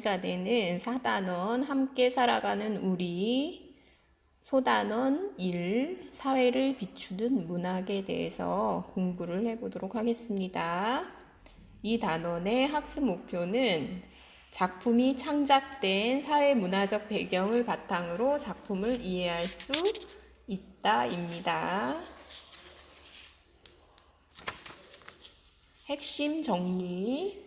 가 되는 4단원 함께 살아가는 우리, 소단원 1 사회를 비추는 문학에 대해서 공부를 해보도록 하겠습니다. 이 단원의 학습 목표는 작품이 창작된 사회문화적 배경을 바탕으로 작품을 이해할 수 있다입니다. 핵심 정리,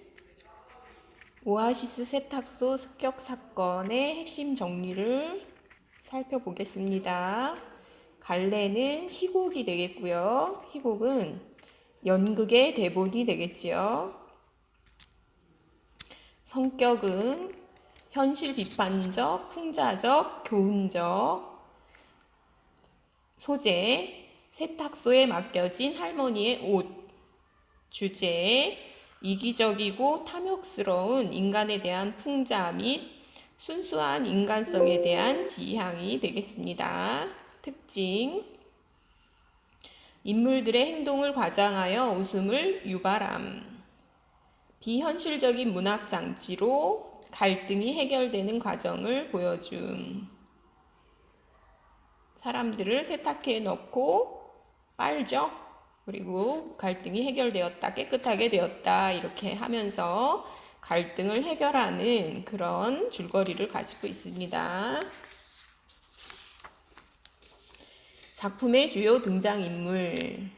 오아시스 세탁소 습격 사건의 핵심 정리를 살펴보겠습니다. 갈래는 희곡이 되겠고요. 희곡은 연극의 대본이 되겠지요. 성격은 현실 비판적, 풍자적, 교훈적. 소재, 세탁소에 맡겨진 할머니의 옷. 주제, 이기적이고 탐욕스러운 인간에 대한 풍자 및 순수한 인간성에 대한 지향이 되겠습니다. 특징, 인물들의 행동을 과장하여 웃음을 유발함. 비현실적인 문학 장치로 갈등이 해결되는 과정을 보여줌. 사람들을 세탁기에 넣고 빨죠. 그리고 갈등이 해결되었다, 깨끗하게 되었다 이렇게 하면서 갈등을 해결하는 그런 줄거리를 가지고 있습니다. 작품의 주요 등장인물,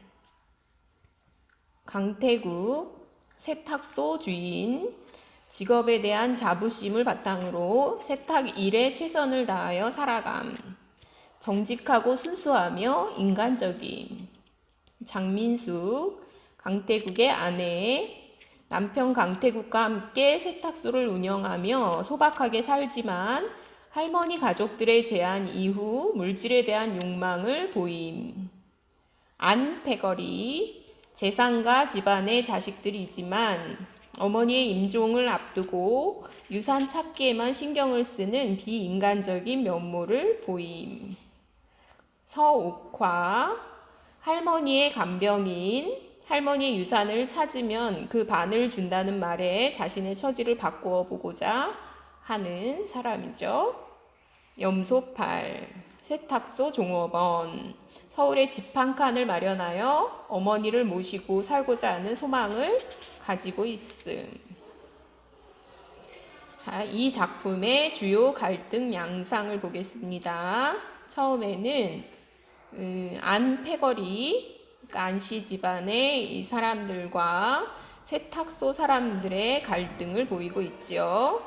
강태국, 세탁소 주인, 직업에 대한 자부심을 바탕으로 세탁 일에 최선을 다하여 살아감, 정직하고 순수하며 인간적인. 장민숙, 강태국의 아내, 남편 강태국과 함께 세탁소를 운영하며 소박하게 살지만 할머니 가족들의 제안 이후 물질에 대한 욕망을 보임. 안패거리, 재산가 집안의 자식들이지만 어머니의 임종을 앞두고 유산 찾기에만 신경을 쓰는 비인간적인 면모를 보임. 서옥화, 할머니의 간병인, 할머니의 유산을 찾으면 그 반을 준다는 말에 자신의 처지를 바꾸어 보고자 하는 사람이죠. 염소팔, 세탁소 종업원, 서울에 집 한 칸을 마련하여 어머니를 모시고 살고자 하는 소망을 가지고 있음. 자, 이 작품의 주요 갈등 양상을 보겠습니다. 처음에는 안패거리, 그러니까 안씨 집안의 이 사람들과 세탁소 사람들의 갈등을 보이고 있지요.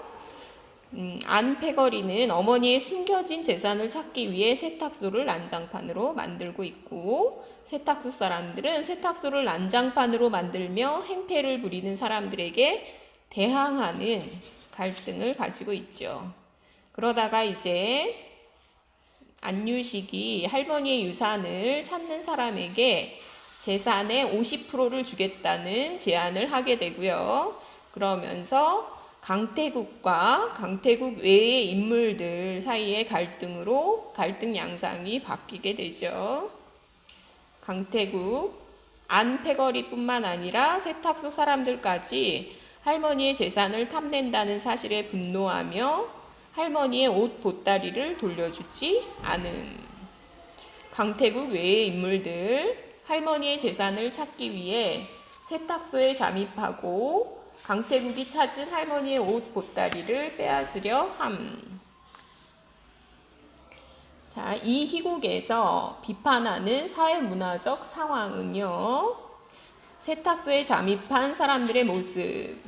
안패거리는 어머니의 숨겨진 재산을 찾기 위해 세탁소를 난장판으로 만들고 있고, 세탁소 사람들은 세탁소를 난장판으로 만들며 행패를 부리는 사람들에게 대항하는 갈등을 가지고 있죠. 그러다가 이제 안유식이 할머니의 유산을 찾는 사람에게 재산의 50%를 주겠다는 제안을 하게 되고요. 그러면서 강태국과 강태국 외의 인물들 사이의 갈등으로 갈등 양상이 바뀌게 되죠. 강태국, 안패거리뿐만 아니라 세탁소 사람들까지 할머니의 재산을 탐낸다는 사실에 분노하며 할머니의 옷 보따리를 돌려주지 않음. 강태국 외의 인물들, 할머니의 재산을 찾기 위해 세탁소에 잠입하고 강태국이 찾은 할머니의 옷 보따리를 빼앗으려 함. 자, 이 희곡에서 비판하는 사회문화적 상황은요, 세탁소에 잠입한 사람들의 모습,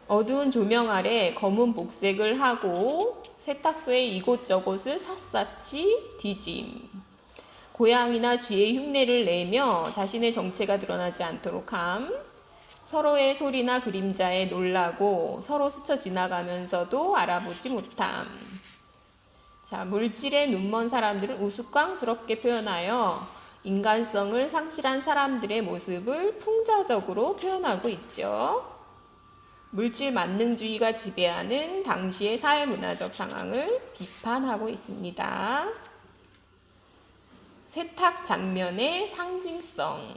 어두운 조명 아래 검은 복색을 하고 세탁소의 이곳저곳을 샅샅이 뒤짐. 고양이나 쥐의 흉내를 내며 자신의 정체가 드러나지 않도록 함. 서로의 소리나 그림자에 놀라고 서로 스쳐 지나가면서도 알아보지 못함. 자, 물질에 눈먼 사람들은 우스꽝스럽게 표현하여 인간성을 상실한 사람들의 모습을 풍자적으로 표현하고 있죠. 물질 만능주의가 지배하는 당시의 사회문화적 상황을 비판하고 있습니다. 세탁 장면의 상징성.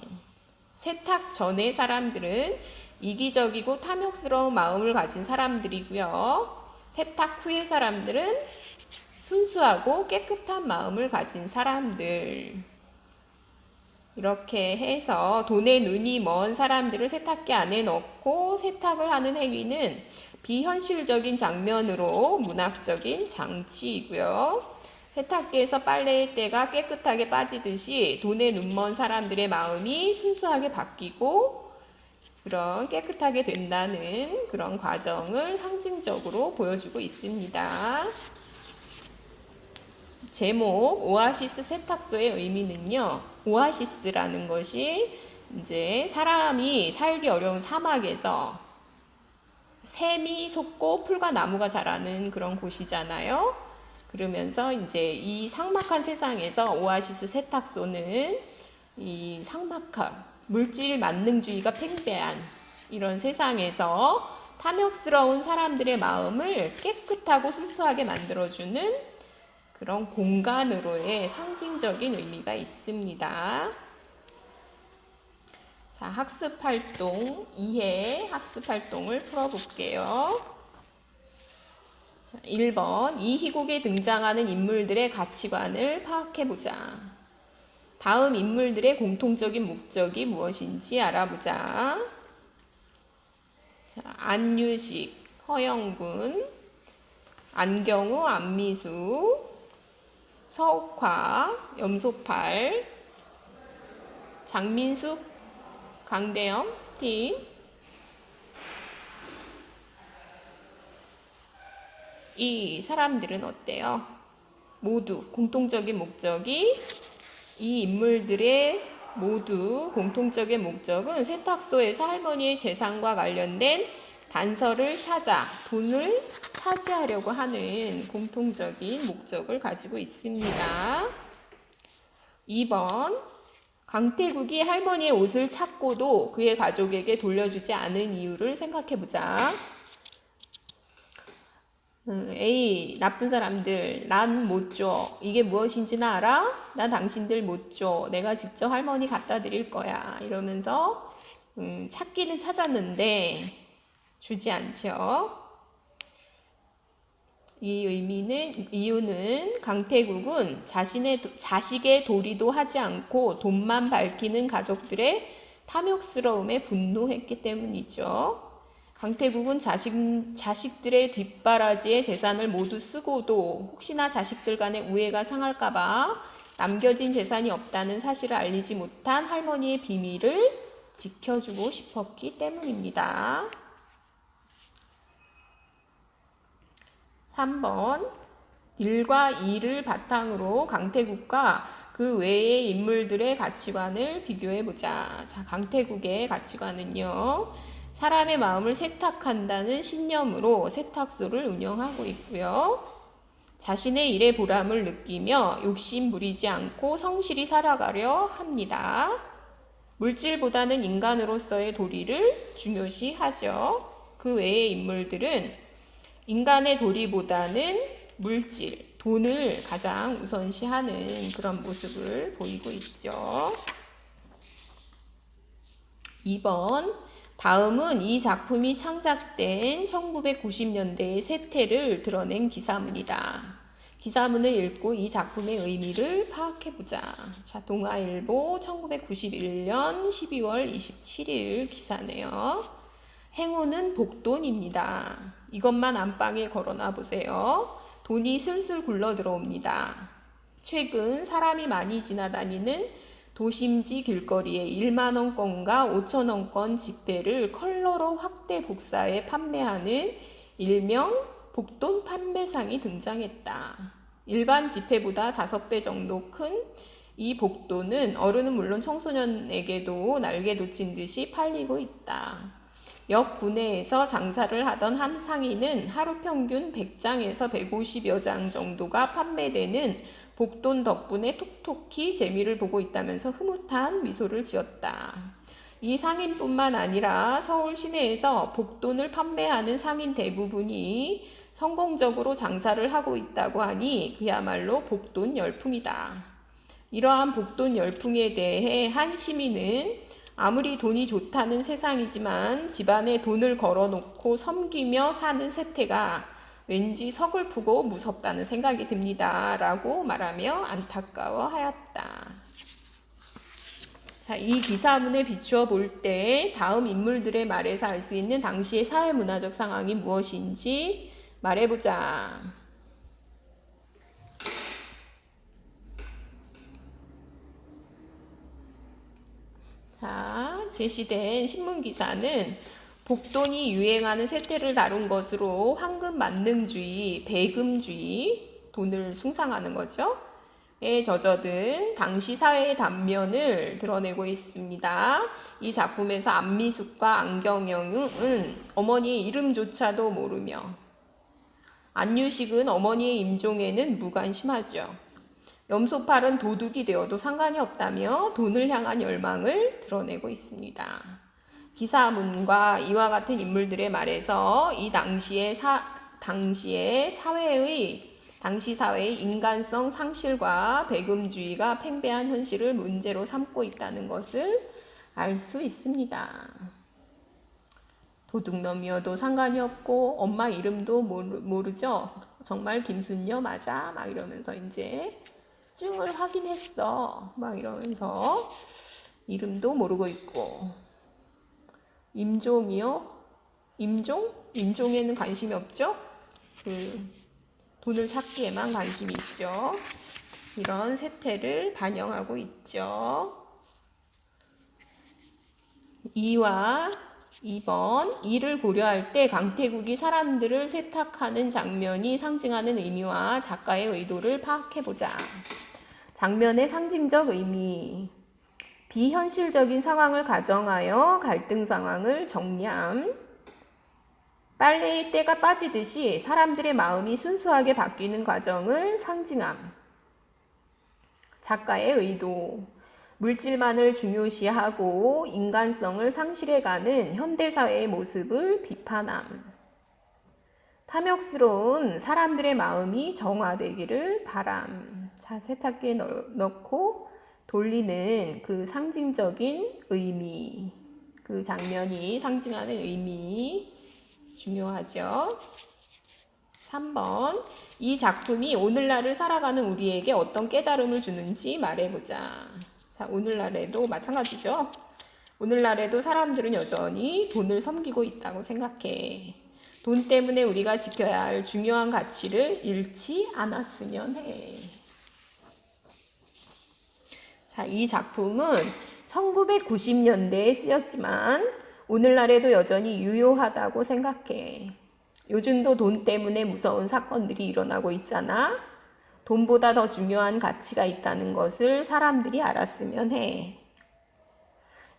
세탁 전의 사람들은 이기적이고 탐욕스러운 마음을 가진 사람들이고요. 세탁 후의 사람들은 순수하고 깨끗한 마음을 가진 사람들. 이렇게 해서 돈에 눈이 먼 사람들을 세탁기 안에 넣고 세탁을 하는 행위는 비현실적인 장면으로 문학적인 장치이고요. 세탁기에서 빨래의 때가 깨끗하게 빠지듯이 돈에 눈 먼 사람들의 마음이 순수하게 바뀌고 그런 깨끗하게 된다는 그런 과정을 상징적으로 보여주고 있습니다. 제목 오아시스 세탁소의 의미는요. 오아시스라는 것이 이제 사람이 살기 어려운 사막에서 샘이 솟고 풀과 나무가 자라는 그런 곳이잖아요. 그러면서 이제 이 삭막한 세상에서 오아시스 세탁소는 이 삭막한 물질 만능주의가 팽배한 이런 세상에서 탐욕스러운 사람들의 마음을 깨끗하고 순수하게 만들어주는 그런 공간으로의 상징적인 의미가 있습니다. 자, 학습활동 2회 학습활동을 풀어볼게요. 자, 1번 이 희곡에 등장하는 인물들의 가치관을 파악해보자. 다음 인물들의 공통적인 목적이 무엇인지 알아보자. 자, 안유식, 허영군, 안경우, 안미수, 서옥화, 염소팔, 장민숙, 강대영 팀. 이 사람들은 어때요? 모두 공통적인 목적이 이 인물들의 모두 공통적인 목적은 세탁소에서 할머니의 재산과 관련된 단서를 찾아 돈을 차지하려고 하는 공통적인 목적을 가지고 있습니다. 2번 강태국이 할머니의 옷을 찾고도 그의 가족에게 돌려주지 않은 이유를 생각해보자. 에이 나쁜 사람들 난 못 줘. 이게 무엇인지는 알아? 난 당신들 못 줘. 내가 직접 할머니 갖다 드릴 거야. 이러면서 찾기는 찾았는데 주지 않죠. 이 이유는 강태국은 자식의 도리도 하지 않고 돈만 밝히는 가족들의 탐욕스러움에 분노했기 때문이죠. 강태국은 자식들의 뒷바라지에 재산을 모두 쓰고도 혹시나 자식들 간의 우애가 상할까봐 남겨진 재산이 없다는 사실을 알리지 못한 할머니의 비밀을 지켜주고 싶었기 때문입니다. 3번 1과 2를 바탕으로 강태국과 그 외의 인물들의 가치관을 비교해보자. 자, 강태국의 가치관은요. 사람의 마음을 세탁한다는 신념으로 세탁소를 운영하고 있고요. 자신의 일에 보람을 느끼며 욕심 부리지 않고 성실히 살아가려 합니다. 물질보다는 인간으로서의 도리를 중요시하죠. 그 외의 인물들은 인간의 도리보다는 물질, 돈을 가장 우선시하는 그런 모습을 보이고 있죠. 2번 다음은 이 작품이 창작된 1990년대의 세태를 드러낸 기사문이다. 기사문을 읽고 이 작품의 의미를 파악해보자. 자, 동아일보 1991년 12월 27일 기사네요. 행운은 복돈입니다. 이것만 안방에 걸어놔 보세요. 돈이 슬슬 굴러 들어옵니다. 최근 사람이 많이 지나다니는 도심지 길거리에 1만원권과 5천원권 지폐를 컬러로 확대 복사해 판매하는 일명 복돈 판매상이 등장했다. 일반 지폐보다 5배 정도 큰 이 복돈은 어른은 물론 청소년에게도 날개 돋친 듯이 팔리고 있다. 역 구내에서 장사를 하던 한 상인은 하루 평균 100장에서 150여 장 정도가 판매되는 복돈 덕분에 톡톡히 재미를 보고 있다면서 흐뭇한 미소를 지었다. 이 상인뿐만 아니라 서울 시내에서 복돈을 판매하는 상인 대부분이 성공적으로 장사를 하고 있다고 하니 그야말로 복돈 열풍이다. 이러한 복돈 열풍에 대해 한 시민은 아무리 돈이 좋다는 세상이지만 집안에 돈을 걸어놓고 섬기며 사는 세태가 왠지 서글프고 무섭다는 생각이 듭니다. 라고 말하며 안타까워하였다. 자, 이 기사문에 비추어 볼 때 다음 인물들의 말에서 알 수 있는 당시의 사회문화적 상황이 무엇인지 말해보자. 자, 제시된 신문기사는 복돈이 유행하는 세태를 다룬 것으로 황금 만능주의, 배금주의, 돈을 숭상하는 거죠. 에 젖어든 당시 사회의 단면을 드러내고 있습니다. 이 작품에서 안미숙과 안경영은 어머니의 이름조차도 모르며 안유식은 어머니의 임종에는 무관심하죠. 염소팔은 도둑이 되어도 상관이 없다며 돈을 향한 열망을 드러내고 있습니다. 기사문과 이와 같은 인물들의 말에서 이 당시 사회의 인간성 상실과 배금주의가 팽배한 현실을 문제로 삼고 있다는 것을 알 수 있습니다. 도둑놈이어도 상관이 없고 엄마 이름도 모르죠. 정말 김순녀 맞아? 막 이러면서 이제 증을 확인했어. 막 이러면서 이름도 모르고 있고. 임종이요? 임종? 임종에는 관심이 없죠? 돈을 찾기에만 관심이 있죠. 이런 세태를 반영하고 있죠. 2와 2번, 이를 고려할 때 강태국이 사람들을 세탁하는 장면이 상징하는 의미와 작가의 의도를 파악해보자. 장면의 상징적 의미, 비현실적인 상황을 가정하여 갈등 상황을 정리함. 빨래에 때가 빠지듯이 사람들의 마음이 순수하게 바뀌는 과정을 상징함. 작가의 의도, 물질만을 중요시하고 인간성을 상실해가는 현대사회의 모습을 비판함. 탐욕스러운 사람들의 마음이 정화되기를 바람. 자, 세탁기에 넣고 돌리는 그 상징적인 의미, 그 장면이 상징하는 의미 중요하죠. 3번, 이 작품이 오늘날을 살아가는 우리에게 어떤 깨달음을 주는지 말해보자. 자, 오늘날에도 마찬가지죠. 오늘날에도 사람들은 여전히 돈을 섬기고 있다고 생각해. 돈 때문에 우리가 지켜야 할 중요한 가치를 잃지 않았으면 해. 자, 이 작품은 1990년대에 쓰였지만 오늘날에도 여전히 유효하다고 생각해. 요즘도 돈 때문에 무서운 사건들이 일어나고 있잖아. 돈보다 더 중요한 가치가 있다는 것을 사람들이 알았으면 해.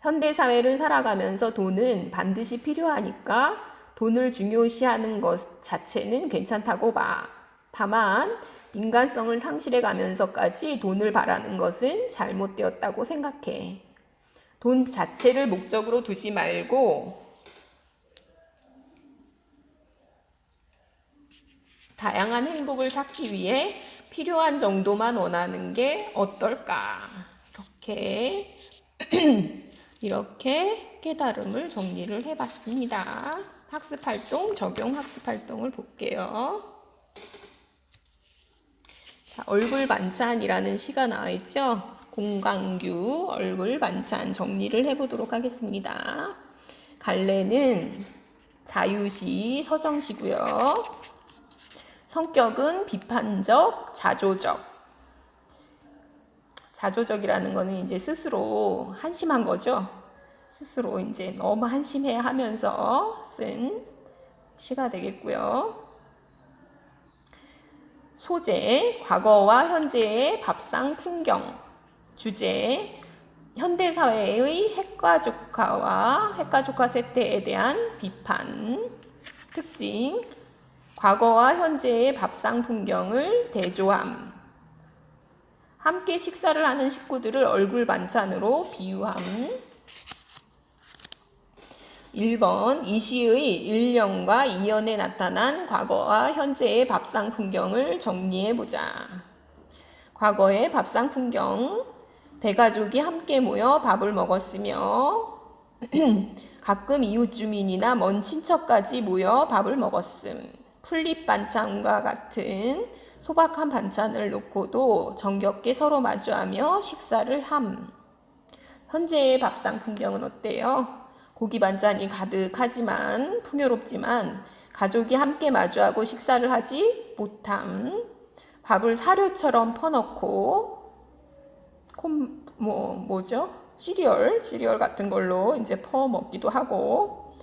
현대사회를 살아가면서 돈은 반드시 필요하니까 돈을 중요시하는 것 자체는 괜찮다고 봐. 다만 인간성을 상실해 가면서까지 돈을 바라는 것은 잘못되었다고 생각해. 돈 자체를 목적으로 두지 말고 다양한 행복을 찾기 위해 필요한 정도만 원하는 게 어떨까? 이렇게 깨달음을 정리를 해봤습니다. 학습활동, 적용 학습활동을 볼게요. 자, 얼굴 반찬이라는 시가 나와 있죠? 공강규 얼굴 반찬 정리를 해보도록 하겠습니다. 갈래는 자유시, 서정시고요. 성격은 비판적, 자조적. 자조적이라는 거는 이제 스스로 한심한 거죠. 스스로 이제 너무 한심해 하면서 쓴 시가 되겠고요. 소재, 과거와 현재의 밥상 풍경. 주제, 현대사회의 핵가족화와 핵가족화 세태에 대한 비판. 특징, 과거와 현재의 밥상 풍경을 대조함. 함께 식사를 하는 식구들을 얼굴 반찬으로 비유함. 1번, 이 시의 1년과 2년에 나타난 과거와 현재의 밥상 풍경을 정리해보자. 과거의 밥상 풍경, 대가족이 함께 모여 밥을 먹었으며 가끔 이웃 주민이나 먼 친척까지 모여 밥을 먹었음. 풀잎 반찬과 같은 소박한 반찬을 놓고도 정겹게 서로 마주하며 식사를 함. 현재의 밥상 풍경은 어때요? 고기 반찬이 가득하지만 풍요롭지만 가족이 함께 마주하고 식사를 하지 못함. 밥을 사료처럼 퍼넣고 시리얼 같은 걸로 이제 퍼 먹기도 하고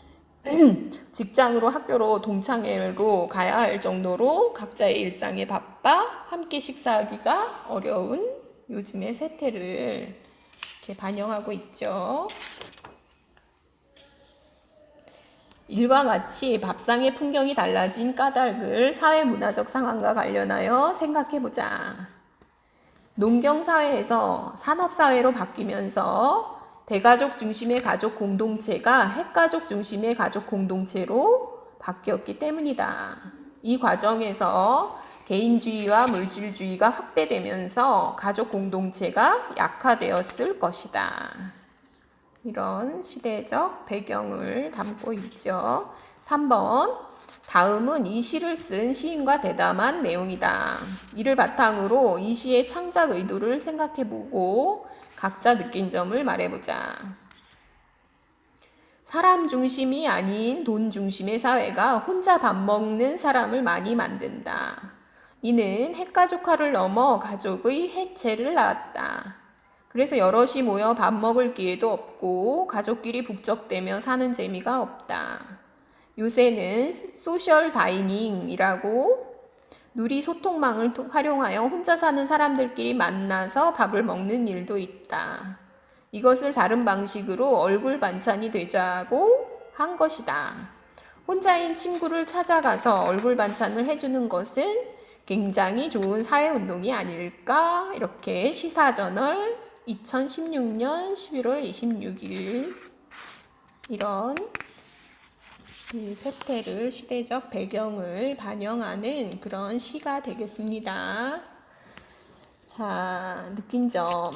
직장으로 학교로 동창회로 가야 할 정도로 각자의 일상에 바빠 함께 식사하기가 어려운 요즘의 세태를 이렇게 반영하고 있죠. 일과 같이 밥상의 풍경이 달라진 까닭을 사회문화적 상황과 관련하여 생각해보자. 농경사회에서 산업사회로 바뀌면서 대가족 중심의 가족 공동체가 핵가족 중심의 가족 공동체로 바뀌었기 때문이다. 이 과정에서 개인주의와 물질주의가 확대되면서 가족 공동체가 약화되었을 것이다. 이런 시대적 배경을 담고 있죠. 3번. 다음은 이 시를 쓴 시인과 대담한 내용이다. 이를 바탕으로 이 시의 창작 의도를 생각해보고 각자 느낀 점을 말해보자. 사람 중심이 아닌 돈 중심의 사회가 혼자 밥 먹는 사람을 많이 만든다. 이는 핵가족화를 넘어 가족의 해체를 낳았다. 그래서 여럿이 모여 밥 먹을 기회도 없고 가족끼리 북적대며 사는 재미가 없다. 요새는 소셜 다이닝이라고 누리 소통망을 활용하여 혼자 사는 사람들끼리 만나서 밥을 먹는 일도 있다. 이것을 다른 방식으로 얼굴 반찬이 되자고 한 것이다. 혼자인 친구를 찾아가서 얼굴 반찬을 해주는 것은 굉장히 좋은 사회운동이 아닐까? 이렇게 시사저널 2016년 11월 26일 이런 이 세태를 시대적 배경을 반영하는 그런 시가 되겠습니다. 자, 느낀 점.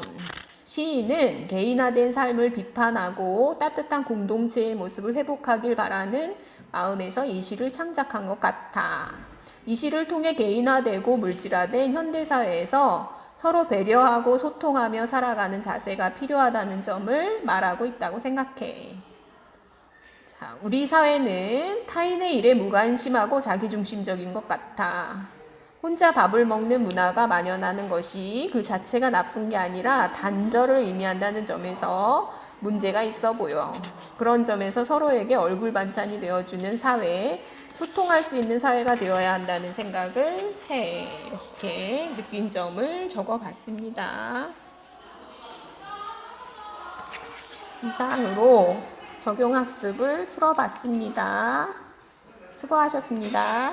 시인은 개인화된 삶을 비판하고 따뜻한 공동체의 모습을 회복하길 바라는 마음에서 이 시를 창작한 것 같아. 이 시를 통해 개인화되고 물질화된 현대사회에서 서로 배려하고 소통하며 살아가는 자세가 필요하다는 점을 말하고 있다고 생각해. 자, 우리 사회는 타인의 일에 무관심하고 자기중심적인 것 같아. 혼자 밥을 먹는 문화가 만연하는 것이 그 자체가 나쁜 게 아니라 단절을 의미한다는 점에서 문제가 있어 보여. 그런 점에서 서로에게 얼굴 반찬이 되어주는 사회, 소통할 수 있는 사회가 되어야 한다는 생각을 해. 이렇게 느낀 점을 적어봤습니다. 이상으로 적용학습을 풀어봤습니다. 수고하셨습니다.